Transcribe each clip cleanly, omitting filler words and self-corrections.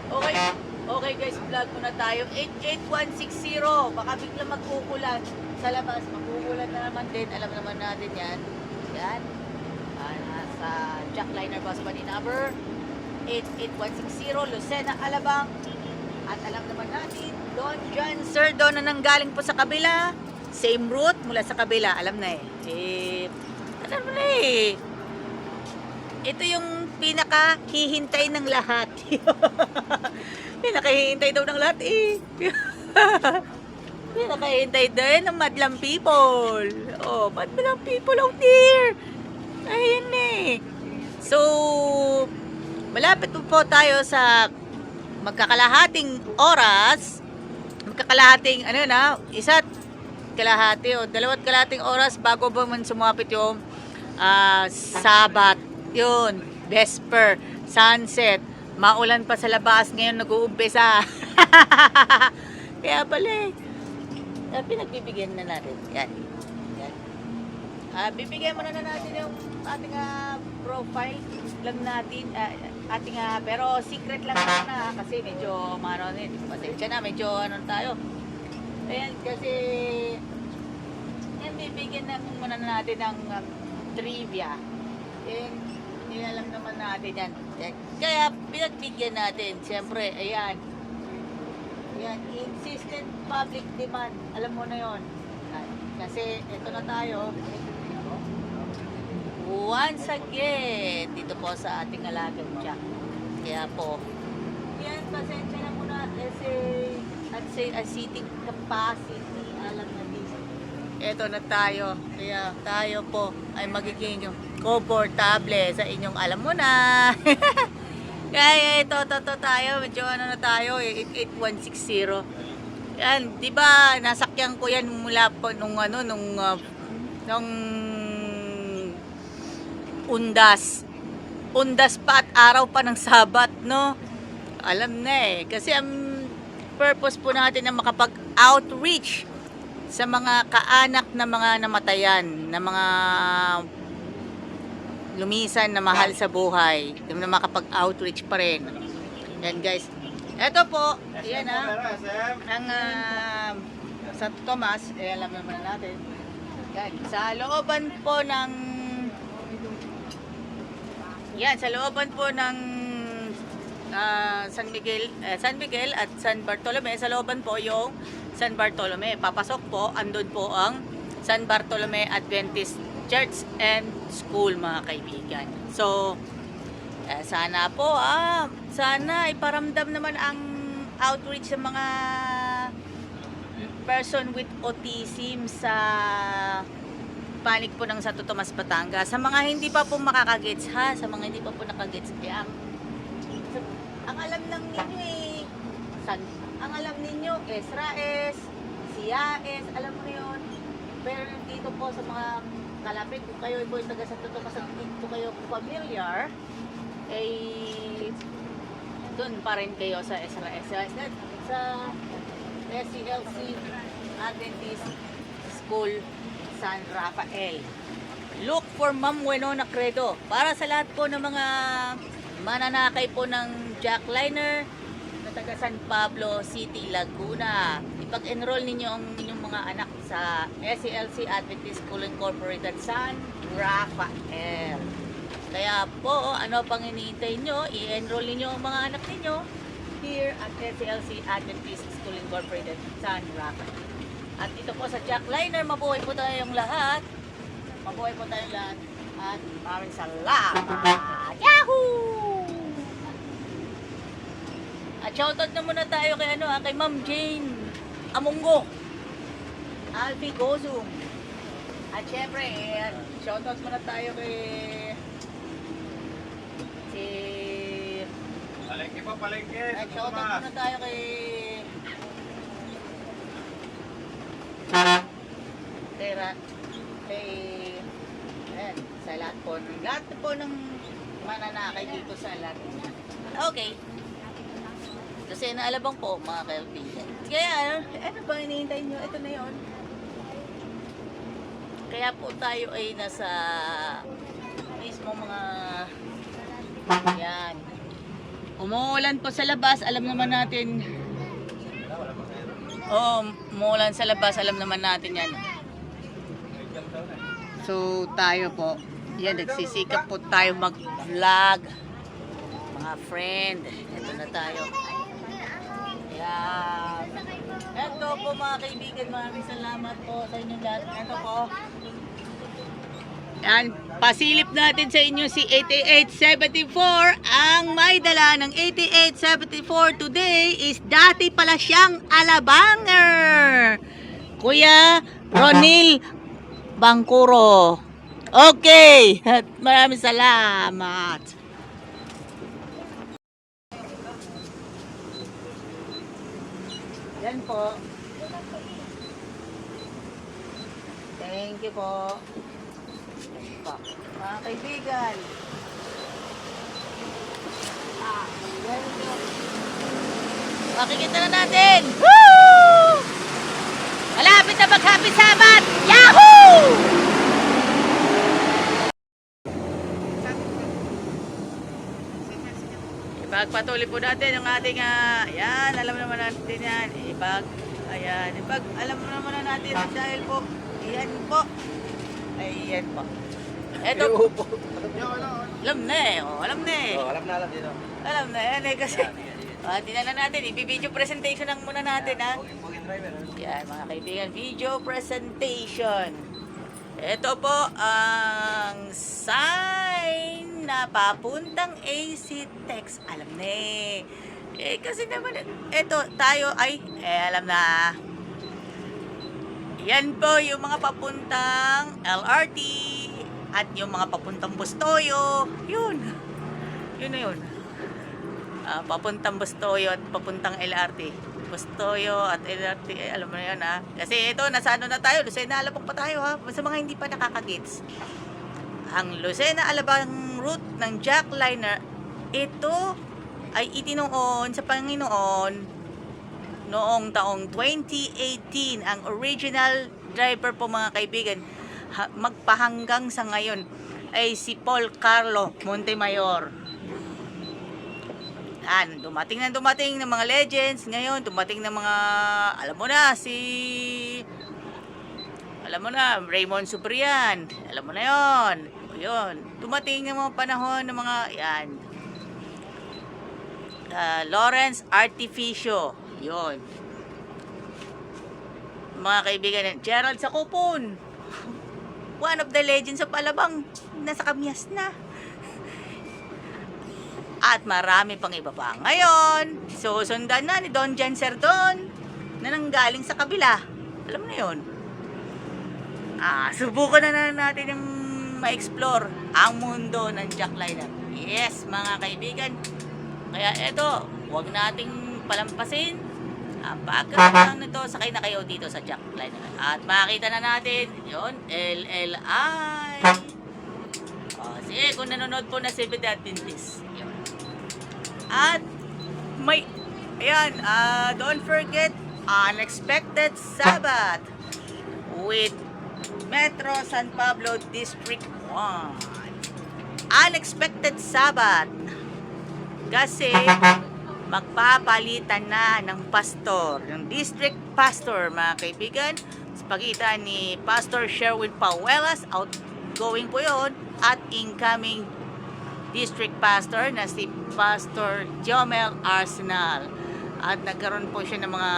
Okay, okay guys, vlog muna tayo. 88160. Baka bigla magkukulan sa labas. Magkukulan na naman din. Alam naman natin yan. Yan. Sa Jackliner Bus Bunny number 88160, Lucena, Alabang. At alam naman natin, Don John Sir Don na nanggaling po sa kabila. Same route mula sa kabila. Alam na alam mo na Ito yung pinaka-hihintay ng lahat. Pinaka-hihintay daw ng lahat Pinaka-hihintay din ng madlang people. Oh, madlang people out there. Ayun So, malapit po tayo sa magkakalahating oras. Magkakalahating, isa't kalahati o dalawat kalahating oras bago ba man sumapit yung Sabat. Yun, Vesper, sunset. Maulan pa sa labas ngayon nag-uumpisa. Kaya pala pinagbibigyan na natin. Yan. Bibigyan muna na natin yung ating profile lang natin. Pero secret lang muna kasi medyo pasensya na, medyo tayo. Ayan, kasi bibigyan na muna natin ng trivia. Alam naman natin yan. Kaya pinagbigyan natin. Siyempre, ayan. Insistent public demand. Alam mo na yon. Kasi ito na tayo. Once again, dito po sa ating alagang Jack. Kaya po, yan, pasensya na muna kasi seating capacity, alam na din. Ito na tayo. Kaya tayo po ay magiging komportable sa inyong alam mo na. Kaya ito tayo, medyo na tayo, 88160. Yan, 'di ba? Nasakyan ko yan mula po nung Undas pa at araw pa ng Sabat, no? Alam na kasi ang purpose po natin na makapag-outreach sa mga kaanak na mga namatayan, na mga lumisan na mahal sa buhay, na makapag-outreach pa rin. Yan guys. Ito po, yan ang St. Tomas, alam naman natin. Yan, sa looban po ng San Miguel at San Bartolome. Sa looban po yung San Bartolome. Papasok po, andun po ang San Bartolome Adventist Church and School, mga kaibigan. So, sana po, sana iparamdam naman ang outreach sa mga person with autism sa panig po ng Santo Tomas, Batangas. Sa mga hindi pa po makakagets, sa mga hindi pa po nakagets, ang alam lang ninyo ang alam ninyo, Ezra S, Sia S, alam mo yun. Pero dito po sa mga kalapit, kung kayo po yung taga Santo Tomas at dito kayo familiar, dun pa rin kayo sa Ezra S. Sa SCLC Adventist School San Rafael. Look for Ma'am Winona Credo. Para sa lahat po ng mga mananakay po ng Jackliner na taga San Pablo City, Laguna. Ipag-enroll ninyo ang inyong mga anak sa SCLC Adventist School Incorporated San Rafael. Kaya po, ano pang hinihintay nyo? I-enroll ninyo ang mga anak ninyo here at SCLC Adventist School Incorporated San Rafael. At dito po sa Jackliner, mabuhay po tayong lahat. Mabuhay po tayong lahat. At maraming salamat. Yahoo! At shoutout na muna tayo kay kay Ma'am Jane Amungo, Alfie Gozum. At syempre, shoutout muna tayo kay Palengke. At shoutout muna tayo kay sa lahat po ng mananakay dito sa lahat. Okay. Kasi naalabang po, mga kaibigan. Kaya, ano ba hinihintay nyo? Ito na yon. Kaya po tayo ay nasa mismo mga yan. Umuulan po sa labas, alam naman natin. Oh, umuulan sa labas, alam naman natin yan. So, tayo po, yan, nagsisikap po tayo mag-vlog. Mga friend, ito na tayo. Yan. Ito po mga kaibigan, maraming salamat po sa inyo lahat. Ito po. Yan, pasilip natin sa inyo si 8874. Ang may dala ng 8874 today is dati pala siyang alabanger. Kuya Ronil Bangkuro. Okay, at maraming salamat. Yan po. Thank you po. Mga kaibigan. Yan po. Makikita na natin. Woo! Malapit na mag-happy Sabbath! Yahoo! Ipagpatuloy po natin ang ating, ayan, alam naman natin yan. Ayan, alam naman na natin dahil po, ayan po. Ayan po. Eto po. Alam na eh, alam na eh. Alam na din. Alam na yan eh kasi. Tingnan na natin, i-video presentation lang muna natin ha. Yan mga kaibigan, video presentation. Ito po ang sign na papuntang AC Text. Alam na eh. Kasi naman, ito tayo ay, alam na. Yan po yung mga papuntang LRT at yung mga papuntang Bustoyo. Yun. Yun na yun. Papuntang Bustoyo at papuntang LRT. Bustoyo at LRT, alam mo na yun ha. Kasi ito, nasa ano na tayo, Lucena Alabang pa tayo ha. Sa mga hindi pa nakakagets. Ang Lucena Alabang route ng Jackliner, ito ay itinoon sa Panginoon noong taong 2018. Ang original driver po mga kaibigan, magpahanggang sa ngayon, ay si Paul Carlo Montemayor. Dumating ng mga legends ngayon, dumating ng mga, alam mo na, Raymond Subrian, alam mo na yun, dumating ng mga panahon ng mga, yan, Lawrence Artificio, yun, mga kaibigan, Gerald Sacupon, one of the legends of Alabang, nasa Kamyas na. At marami pang iba pa. Ngayon, susundan na ni Don Jan Serdon na nanggaling sa kabila. Alam mo na yun. Subukan na natin yung ma-explore ang mundo ng Jackliner. Yes, mga kaibigan. Kaya eto, huwag nating palampasin. Ang background nito, sakay na kayo dito sa Jackliner. At makita na natin, yun, LLI. Sige, kung nanonood po na Seventh Day Adventist. Yun. At may, ayan, don't forget Unexpected Sabbath with Metro San Pablo District 1. Unexpected Sabbath kasi magpapalitan na ng pastor, ng district pastor mga kaibigan, sa pagitan ni Pastor Sherwin Pauelas, outgoing po yun, at incoming district pastor na si Pastor Jomel Arsenal. At nagkaroon po siya ng mga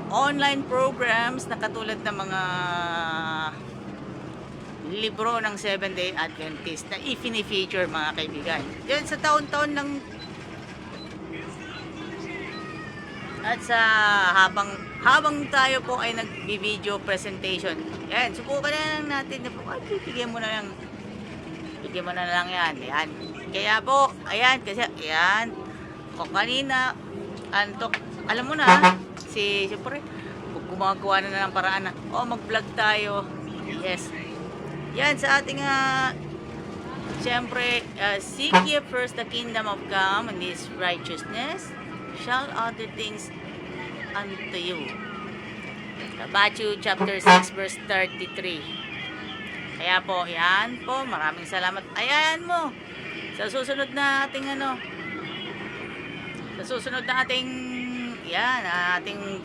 online programs na katulad ng mga libro ng Seventh Day Adventist na i-feature mga kaibigan. Yan sa taon-taon ng at sa habang tayo po ay nag-video presentation. Yan, subukan na lang natin na po. Bigyan mo na lang yan. Yan. Kaya po, ayan, kasi, ayan, kung kanina, antok, alam mo na, siyempre, gumagawa na ng paraan na, mag-vlog tayo. Yes. Yan, sa ating, siyempre, seek ye first the kingdom of God and His righteousness, shall other things unto you. Matthew chapter 6 verse 33. Kaya po, yan po, maraming salamat. Ayan mo, sa susunod na ating sa susunod na ating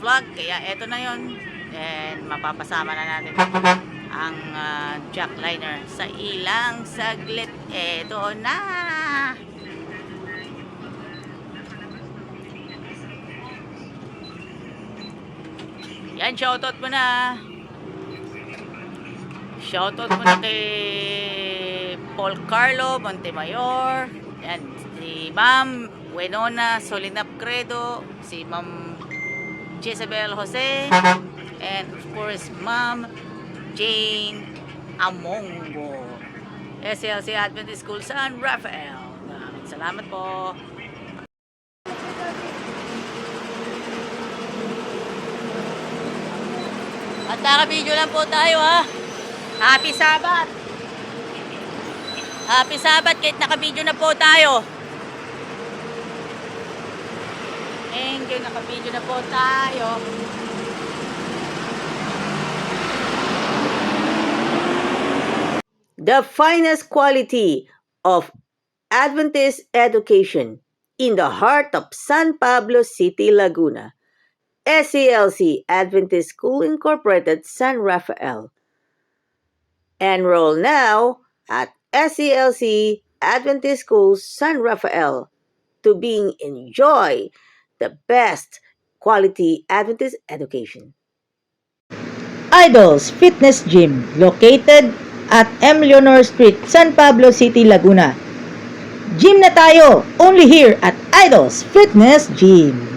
vlog. Kaya eto na yon. And mapapasama na natin ang jackliner sa ilang saglit. Eto na. Yan, shoutout mo na. Shoutout mo na kay Paul Carlo Montemayor. Yan, si Ma'am Wenona Solinap Credo, si Ma'am Jezebel Jose, and of course Ma'am Jane Amongo, SLC Adventist School San Rafael. Maraming salamat po. At naka-video lang po tayo, ha. Happy Sabbath. Happy Sabbath kahit naka-video na po tayo. Thank you, naka-video na po tayo. The finest quality of Adventist education in the heart of San Pablo City, Laguna. SCLC Adventist School Incorporated, San Rafael. Enroll now at SCLC Adventist School, San Rafael, to being enjoy the best quality Adventist education. Idols Fitness Gym, located at M. Leonor Street, San Pablo City, Laguna. Gym na tayo, only here at Idols Fitness Gym.